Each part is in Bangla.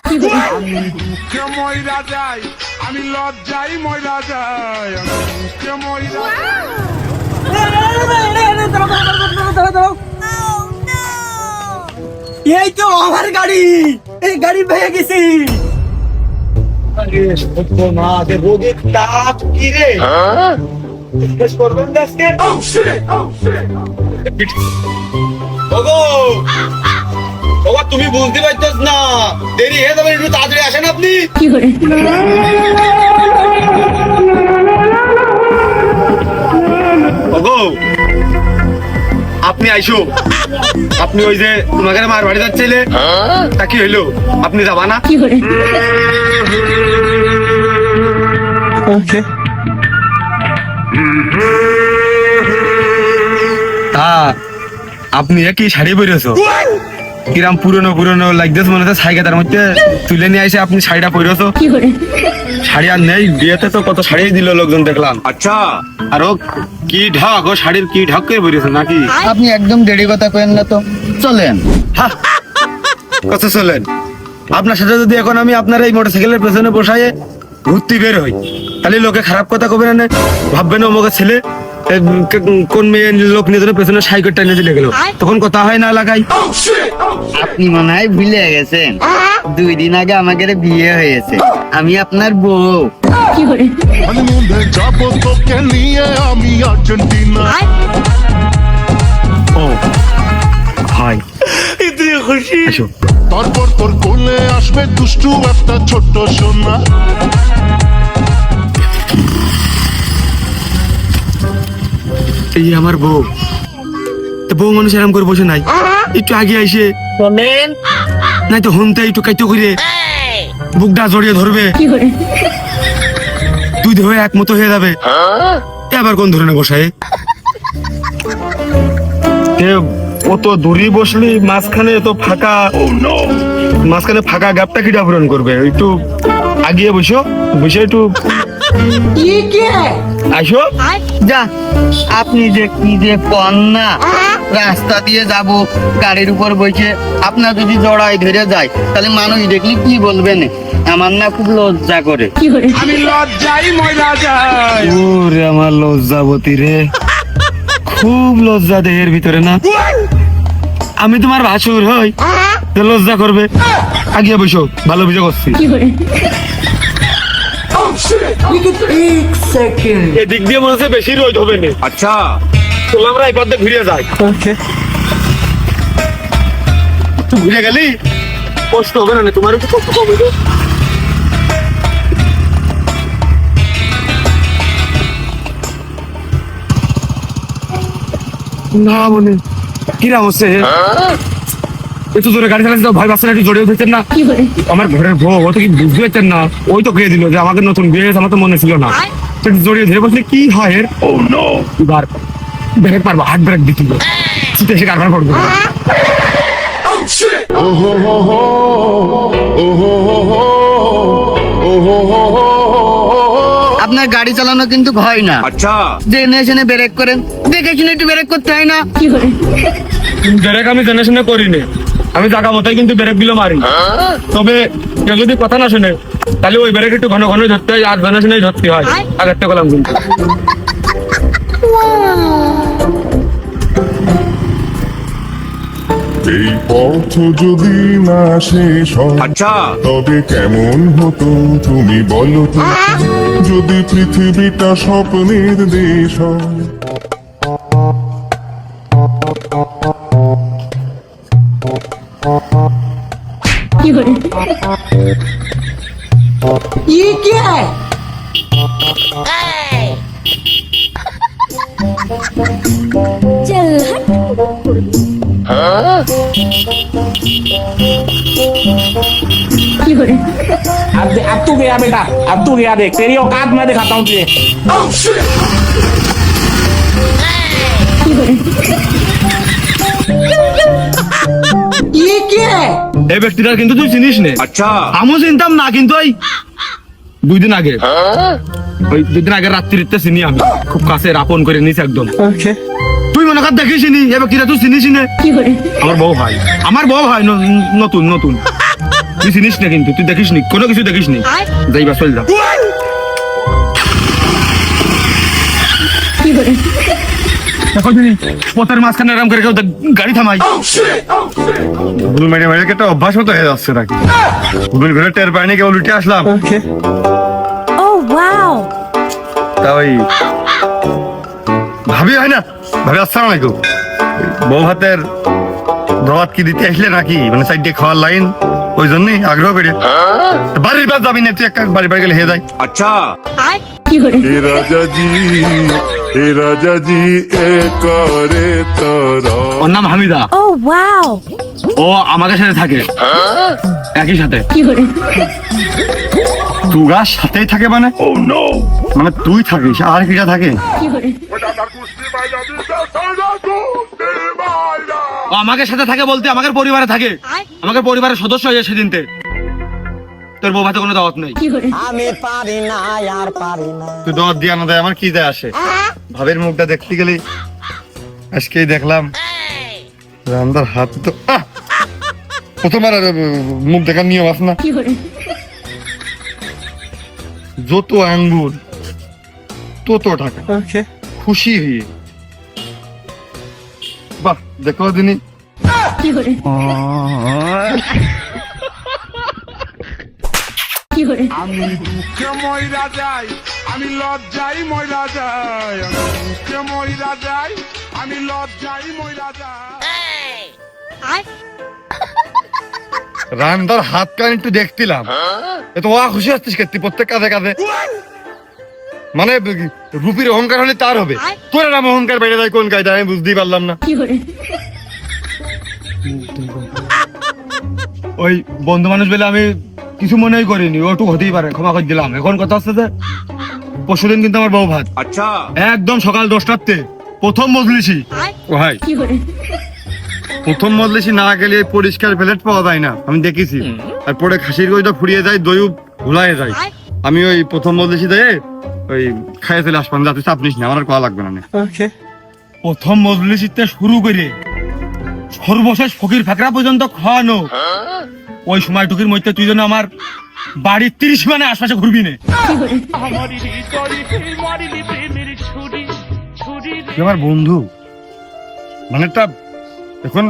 আমি দুঃখে মইরা যাই, আমি লজ্জাই মইরা যাই, আমি দুঃখে মইরা এই তো আমার গাড়ি, এই গাড়ি ভেঙে গেছি। রোগের তাপ কি রে? করবেন আজকে? ওগো ওগো, তুমি বুঝতে পারছস না, দেরি হয়ে যাবে, একটু তাড়াতাড়ি আসেন আপনি। ওগো আপনি আইসো, আপনি ওই যে তোমাকে মার বাড়ি যাচ্ছিলে, তা কি হইলো? আপনি যাবা না? তা আপনি কি শাড়ি পরেছো? কিরাম পুরনো পুরনো লাগতেছে, মনে হচ্ছে সাইকেলের মধ্যে তুলে নিয়ে এসে আপনি শাড়িটা পরেছো। শাড়ি আর নেই, বিয়েতে তো কত শাড়ি দিল লোকজন দেখলাম। আচ্ছা, আরো কি ঢাক, ও শাড়ির কি ঢাক করে পরেছো নাকি? আপনি একদম দেরি কথা কেন না তো, চলেন। কত চলেন? আপনার সাথে যদি এখন আমি আপনার এই মোটরসাইকেলের পেছনে বসায় ঘুরতে বের হই, তাহলে লোকে খারাপ কথা কবে না, ভাববে না অমুকের ছেলে কোন মেয়ে লোক নিজের পেছনে সাইকেল টাইনে দিলে গেল, তখন কথা হয় না লাগাই। আপনি মনে হয় ভুলে গেছেন, 2 দিন আগে আমাদের বিয়ে হয়েছে, আমি আপনার বউ। হানিমুনে যাব তোকে নিয়ে আমি আর্জেন্টিনা। ও হাই, ইতনি খুশি। আসো। তারপর তোর কোলে আসবে দুষ্টু একটা ছোট্ট সোনা। এই আমার বউ, তো বউ মানুষ এরকম করে বসে নাই, একটু আগে আইসে চলেন। নাই তো হনতে একটু কাইতো করে বুকটা জড়িয়ে ধরবে, দুই দেহ একমতো হয়ে যাবে। আবার কোন ধরনের বসায় ও তো দূরে বসলি, মাঝখানে তো ফাঁকা, মাঝখানে ফাঁকা গ্যাপটা কিটা পূরণ করবে? একটু আগিয়ে বসো, বসে একটু আসো। যা, আপনি যে কি যে কন না, রাস্তা দিয়ে যাব, গাড়ির উপর বসে আপনার যদি জড়াই ধরে যায়, তাহলে মানুষ দেখলে কি বলবেন? আমার না খুব লজ্জা করে। আমি লজ্জাই মইরা যাই। ওরে আমার লজ্জাবতী রে, খুব লজ্জা দেহের ভিতরে না। আমি তোমার ভাসুর হই, তো লজ্জা করবে? আগিয়ে বসো, ভালো বুঝে করছি। এদিক দিয়ে মনে হচ্ছে বেশি রোদ হবে না। আচ্ছা চলো আমরা এই পথে ঘুরে যাই। তুই ঘুরে গেলি কষ্ট হবে না, তোমার একটু কষ্ট হবে না। মনে কিরাম হচ্ছে, একটু জোরে গাড়ি চালাচ্ছি, ভয় পাচ্ছে না? একটু জড়িয়ে ধরতেন না। আমার ঘরের বউ, ও তো কি বুঝতে পারতেন না, ওই তো খেয়ে দিল যে আমাকে নতুন বিয়ে হয়েছে, আমার তো মনে ছিল না। একটু জড়িয়ে ধরে বসলে কি হয় এর? ও নো, এবার ব্রেক পারবো, হাত ব্রেক দিতে শীতে এসে কারবার করবো। আপনার গাড়ি চালানো কিন্তু হয় না। আচ্ছা জেনে শুনে ব্রেক করেন, দেখে শুনে একটু ব্রেক করতে হয় না? ব্রেক আমি জেনে শুনে করিনি, আমি জায়গা মতোই কিন্তু ব্রেক গুলো মারি। তবে কেউ যদি কথা না শুনে, তাহলে ওই ব্রেক একটু ঘন ঘন ধরতে হয়, আর জেনে শুনেই ধরতে হয়। আগেরটা করলাম কিন্তু। এই পথ যদি না শেষ হয়, আচ্ছা তবে কেমন হতো তুমি বলো তো, যদি পৃথিবীটা স্বপ্নের দেশ হয়। ये क्या है? चल अब तू गया बेटा, अब तू गया, देख तेरी औकात मैं दिखाता हूँ तुझे। ये क्या है? এই ব্যক্তিটার কিন্তু তুই চিনিস নে। আচ্ছা আমিও চিনতাম না, কিন্তু ওই 2 দিন আগে, ওই 2 দিন আগে রাত্রিতে চিনি আমি, খুব কাছে আপন করে নিস একদম। তুই মনে কর দেখিস নি এই ব্যক্তিটা, তুই চিনিস নে? আমার বউ ভাই, আমার বউ ভাই, নতুন নতুন তুই চিনিস না, কিন্তু তুই দেখিস নি, কোনো কিছু দেখিস নি। যাই বা চল যা। দেখো তুমি পথের মাঝখানে আরাম করে কেউ গাড়ি থামাই। ভুল মেরে মেরে একটা অভ্যাস মতো হয়ে যাচ্ছে নাকি? ভুল ঘুরে টের পাইনি, কেবল উঠে আসলাম। Oh wow! তা ওই ভাবি হয় না, ভাবি আসসালাম আলাইকুম। বউ ভাতের দাওয়াত কি দিতে আসলে নাকি, মানে সাইডে খাওয়ার লাইন, ওই জন্যই আগ্রহ করে। বাড়ির বাদ যাবি না তুই, একটা বাড়ি বাড়ি গেলে হয়ে যায়। हे राजा जी ए करे तारा। ওর নাম হামিদা। Oh wow! ও আমাদের সাথে থাকে, একই সাথে। তুগার সাথেই থাকে মানে? মানে তুই থাকিস আর কিটা থাকে? ও আমাদের সাথে থাকে বলতে আমাদের পরিবারে থাকে, আমাদের পরিবারের সদস্য হয়ে সেদিনতে। তোর বউ ভাতে কোনো দাওয়াত নেই। আমি পারি না আর পারি না। তুই দাওয়াত দিয়া না দেয় আমার কি যায় আসে? ভাবের মুখটা দেখতে গেলি আজকেই দেখলাম, রান্দার হাত তো প্রথমবার মুখ দেখার নিয়ম আছে না? যত আঙ্গুর তত টাকা, খুশি হয়ে। বাহ, দেখো দিনি আমি দুঃখে ময়রা যাই, আমি লজ্জাই ময়রা যাই, আমি দুঃখে ময়রা যাই, আমি লজ্জাই ময়রা যাই। রান্দার হাত কান একটু দেখছিলাম, এত ওয়া খুশি হচ্ছিস কেতি প্রত্যেক কাজে কাজে। মানে রূপীর অহংকার হলে তার হবে, তোর নাম অহংকার বেড়ে যায় কোন কায়দা, আমি বুঝতেই পারলাম না। ওই বন্ধু মানুষ বলে আমি কিছু মনেই করিনি, ওটুক হতেই পারে, ক্ষমা করে দিলাম। এখন কথা হচ্ছে যে পরশুদিন কিন্তু আমার বউ ভাত, আচ্ছা একদম সকাল 10টাতে প্রথম মজলিসি। ও ভাই, প্রথম মজলিসি না গেলে পরিষ্কার প্লেট পাওয়া যায় না, আমি দেখেছি। আর পরে খাসির গইটা ফুরিয়ে যায়, দইও ভুলায় যায়। আমি ওই প্রথম মজলিসি দিয়ে ওই খাইয়ে চলে আসলাম, যাতে চাপ নিস না, আমার আর কয়া লাগবে না। প্রথম মজলিসিতে শুরু করে সর্বশেষ ফকির ফাকরা পর্যন্ত খাওয়ানো, ওই সময়টুকুর মধ্যে তুই যেন আমার বাড়ির 30 মানে আশপাশে ঘুরবি না। আমার বন্ধু মানে একটা এখন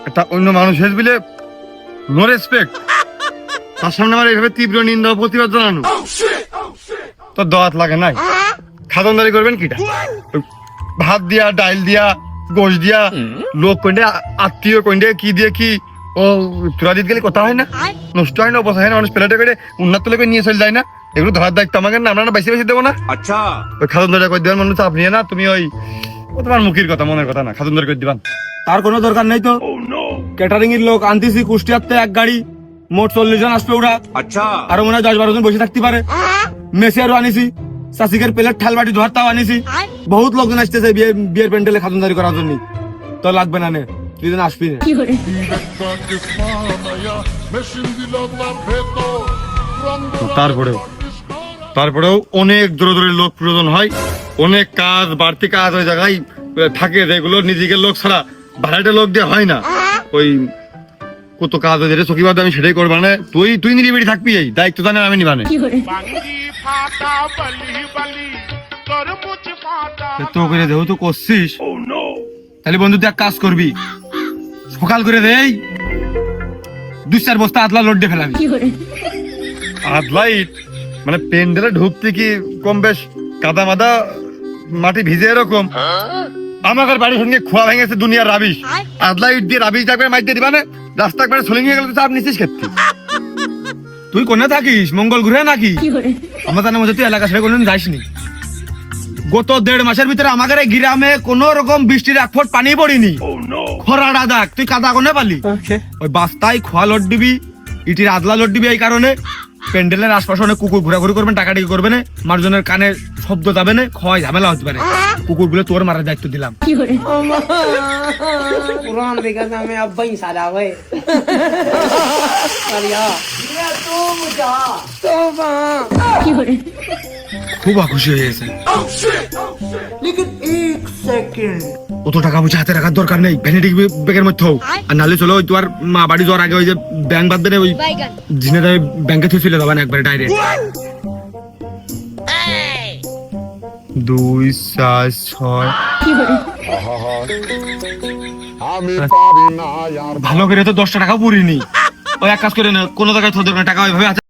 একটা অন্য মানুষ বলে নো রেসপেক্ট, তার সামনে আমার এইভাবে তীব্র নিন্দা ও প্রতিবাদ জানানো, তোর দাওয়াত লাগে নাই। খাদনদারি করবেন কিটা? ভাত দিয়া, ডাইল দিয়া, গোশ দিয়া, লোক কইন্ডে আত্মীয় কইন্ডে কি দিয়ে কি ও তোরা দিতে গেলে কথা হয় না, নষ্ট হয় না, অবস্থা হয় না, মানুষ প্লেটে করে উন্নত লোকে নিয়ে চলে যায় না। এগুলো ধরার দায়িত্ব আমাকে না, আমরা বেশি বেশি দেবো না। আচ্ছা ওই খাদনদারি করে দেওয়ার মানুষ আপনি না, তুমি ওই তোমার মুখের কথা মনের কথা না, খাদনদারি করে দিবান তার কোনো দরকার নেই। তো ক্যাটারিং এর লোক আনতেছি কুষ্টিয়াতে এক গাড়ি, মোট 40 জন আসবে ওরা। আচ্ছা আরো মনে হয় 10-12 জন বসে থাকতে পারে। মেসি আরো আনিছি, চাষিকের প্লেট ঠাল বাটি ধরতাও আনিছি, বহুত লোকজন আসতেছে বিয়ের প্যান্ডেলে খাদনদারি করার জন্য। তো লাগবে না নে, তুই যেন আসবি না। তারপরেও অনেক দূরে দূরে লোক প্রয়োজন হয়, অনেক কাজ, বাড়তি কাজ ওই জায়গায় থাকে, যেগুলো নিজেকে লোক ছাড়া ভাড়াটে লোক দিয়ে হয় না। ওই কত কাজ হয়ে যেটা চকিবাদ, আমি সেটাই করবো না। তুই নিরিবিড়ি থাকবি, এই দায়িত্ব জানে আমি নিবানে। তো করে দেহ তো করছিস, তাহলে বন্ধু তুই এক কাজ করবি, সকাল করে দেই 2-4 বস্তা আদলা লোড দিয়ে ফেলাবি। আদলাই মানে প্যান্ডেলে ঢুকতে কি কম বেশ কাদা মাদা মাটি ভিজে এরকম, আমার বাড়ির সঙ্গে খোয়া ভেঙেছে দুনিয়ার রাবিশ, আদলা ইট দিয়ে রাবিশ একবার মাইর দিয়ে দিবা না, রাস্তা একবার ছলিং হয়ে গেলে তো চাপ নিচ্ছিস ক্ষেত্রে। তুই কোনে থাকিস, মঙ্গল গ্রহে নাকি? আমার জানার মধ্যে তুই এলাকা ছেড়ে কোনদিন যাইসনি। গত 1.5 মাসের ভিতরে আমাদের এই গ্রামে কোন রকম বৃষ্টির 1 ফুট পানি পড়িনি। খরাটা দেখ, তুই কাদা কোনে পালি? ওই বাস্তায় খোয়া লোড দিবি, ইটির আদলা লোড দিবি। এই কারণে প্যান্ডেলের আশপাশে অনেক কুকুর ঘোরাঘুরি করবেন, টাকাটাকি করবে না, মানুষজনের কানে শব্দ যাবে না, খোয়াই ঝামেলা হতে পারে। কুকুর গুলো তোর মারার দায়িত্ব দিলাম। पुरान देखा था मैं अब वही सारा हुए খুব খুশি হয়ে গেছে। लेकिन 1 सेकंड অত টাকা পয়সা হাতে রাখার দরকার নেই, ভ্যানিটি ব্যাগের মধ্যে হোক। আর নাহলে চলো ওই তোমার মা বাড়ি যাওয়ার আগে ওই যে ব্যাংক বাদ দেবে, ওই জিনেদা ব্যাংকে থেকে চলে যাবেন একবারে ডাইরেক্ট। 2 4 6 ভালো করে তো 10টা টাকা পুরিনি। ওই এক কাজ করে না, কোনো জায়গায় তোদের টাকা ওইভাবে